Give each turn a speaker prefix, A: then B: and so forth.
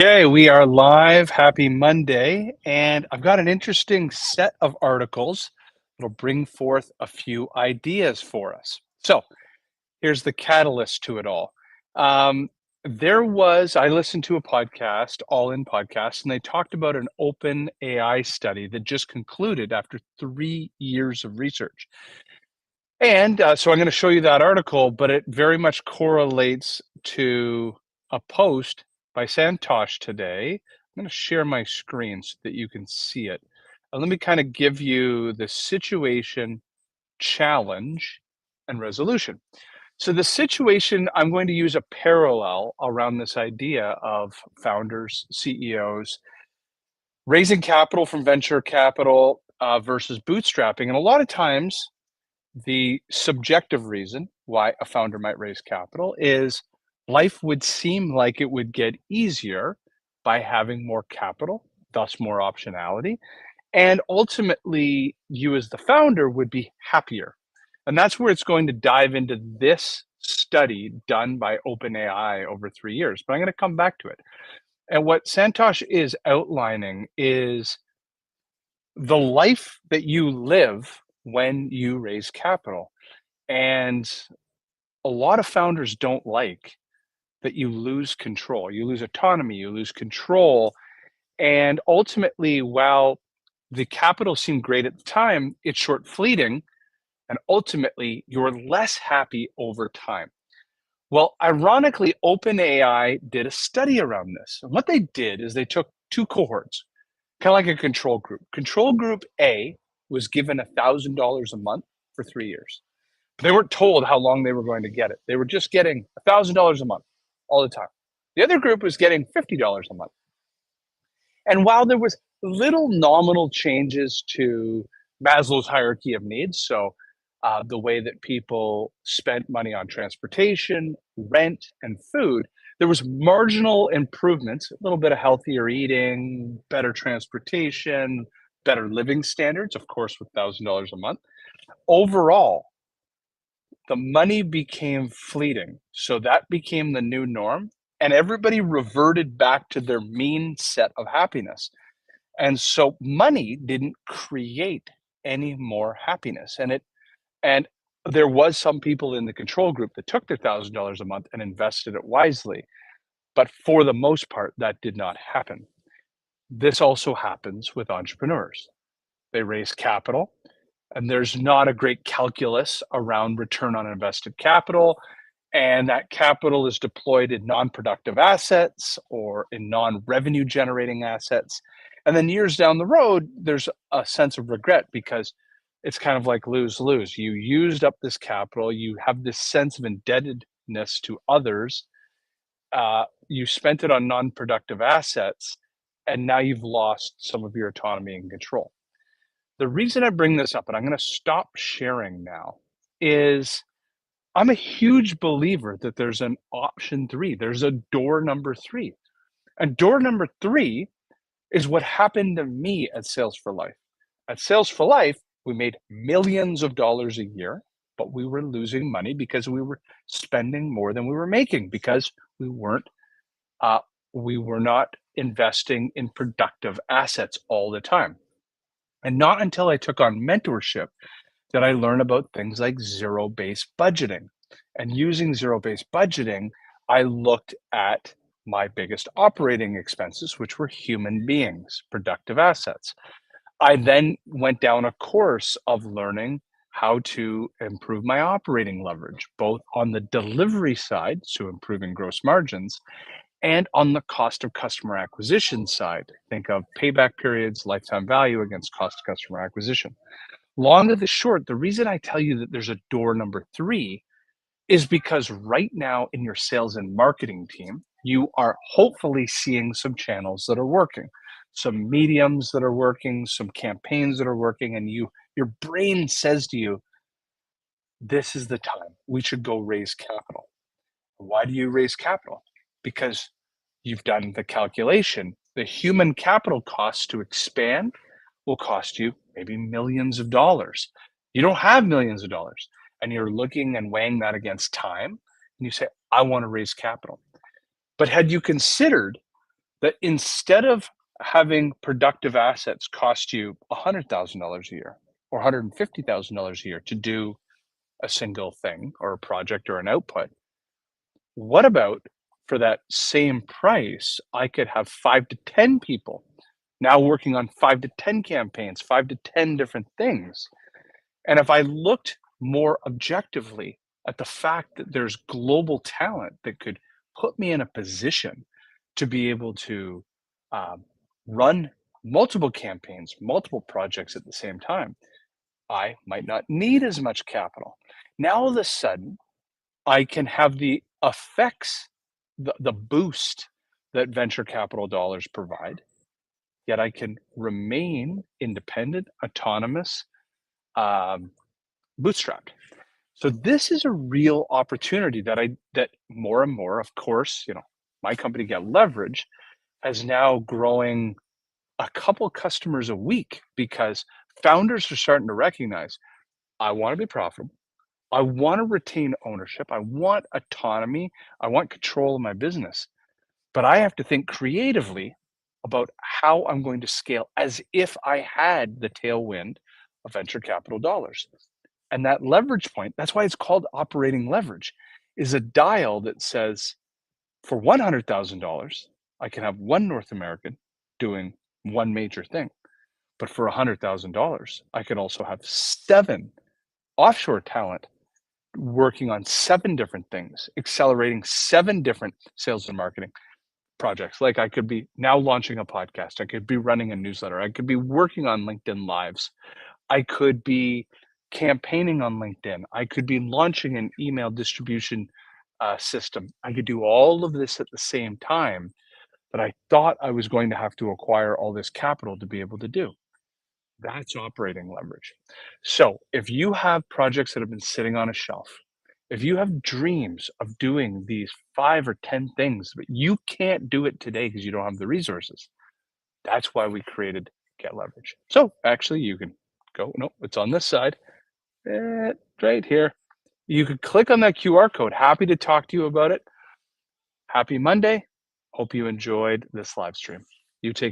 A: Okay, we are live. Happy Monday. And I've got an interesting set of articles that'll bring forth a few ideas for us. So here's the catalyst to it all. Um, I listened to a podcast, All In Podcast, and they talked about an open AI study that just concluded after 3 years of research. And so I'm going to show you that article, but it very much correlates to a post by Santosh today. I'm going to share my screen so that you can see it. Let me kind of give you the situation, challenge, and resolution. So, the situation, I'm going to use a parallel around this idea of founders, CEOs, raising capital from venture capital versus bootstrapping. And a lot of times, the subjective reason why a founder might raise capital is life would seem like it would get easier by having more capital, thus more optionality. And ultimately, you as the founder would be happier. And that's where it's going to dive into this study done by OpenAI over 3 years. But I'm going to come back to it. And what Santosh is outlining is the life that you live when you raise capital. And a lot of founders don't like that you lose control, you lose autonomy, you lose control. And ultimately, while the capital seemed great at the time, it's short fleeting. And ultimately, you're less happy over time. Well, ironically, OpenAI did a study around this. And what they did is they took two cohorts, kind of like a control group. Control group A was given $1,000 a month for 3 years. They weren't told how long they were going to get it. They were just getting $1,000 a month all the time. The other group was getting $50 a month. And while there was little nominal changes to Maslow's hierarchy of needs, so the way that people spent money on transportation, rent, and food, there was marginal improvements, a little bit of healthier eating, better transportation, better living standards, of course, with $1,000 a month. Overall, the money became fleeting. So that became the new norm. And everybody reverted back to their mean set of happiness. And so money didn't create any more happiness. And there was some people in the control group that took their $1,000 a month and invested it wisely. But for the most part, that did not happen. This also happens with entrepreneurs. They raise capital, and there's not a great calculus around return on invested capital. And that capital is deployed in non productive assets or in non revenue generating assets. And then years down the road, there's a sense of regret because it's kind of like lose lose. You used up this capital, you have this sense of indebtedness to others, you spent it on non productive assets, and now you've lost some of your autonomy and control. The reason I bring this up, and I'm going to stop sharing now, is I'm a huge believer that there's an option three. There's a door number three. And door number three is what happened to me at Sales for Life. At Sales for Life, we made millions of dollars a year, but we were losing money because we were spending more than we were making because uh, we were not investing in productive assets all the time. And not until I took on mentorship did I learn about things like zero-based budgeting. And using zero-based budgeting, I looked at my biggest operating expenses, which were human beings, productive assets. I then went down a course of learning how to improve my operating leverage, both on the delivery side, so improving gross margins, and on the cost of customer acquisition side. Think of payback periods, lifetime value against cost of customer acquisition. Long of the short, the reason I tell you that there's a door number three is because right now in your sales and marketing team, you are hopefully seeing some channels that are working, some mediums that are working, some campaigns that are working, and your brain says to you, this is the time. We should go raise capital. Why do you raise capital? Because you've done the calculation. The human capital costs to expand will cost you maybe millions of dollars. You don't have millions of dollars. And you're looking and weighing that against time. And you say, I want to raise capital. But had you considered that instead of having productive assets cost you $100,000 a year or $150,000 a year to do a single thing or a project or an output, what about for that same price, I could have 5 to 10 people now working on 5 to 10 campaigns, 5 to 10 different things. And if I looked more objectively at the fact that there's global talent that could put me in a position to be able to um, run multiple campaigns, multiple projects at the same time, I might not need as much capital. Now, all of a sudden, I can have the effects, the boost that venture capital dollars provide, yet I can remain independent, autonomous, um, bootstrapped. So this is a real opportunity that more and more, of course, my company Get Leverage is now growing a couple customers a week because founders are starting to recognize I want to be profitable. I want to retain ownership. I want autonomy. I want control of my business. But I have to think creatively about how I'm going to scale as if I had the tailwind of venture capital dollars. And that leverage point, that's why it's called operating leverage, is a dial that says for $100,000, I can have one North American doing one major thing. But for $100,000, I can also have 7 offshore talent working on 7 different things, accelerating 7 different sales and marketing projects. Like I could be now launching a podcast, I could be running a newsletter, I could be working on LinkedIn Lives, I could be campaigning on LinkedIn, I could be launching an email distribution system. I could do all of this at the same time that I thought I was going to have to acquire all this capital to be able to do. That's operating leverage. So if you have projects that have been sitting on a shelf, if you have dreams of doing these 5 or 10 things, but you can't do it today because you don't have the resources, that's why we created Get Leverage. So actually, you can go, no, it's on this side, right here. You could click on that QR code. Happy to talk to you about it. Happy Monday. Hope you enjoyed this live stream. You take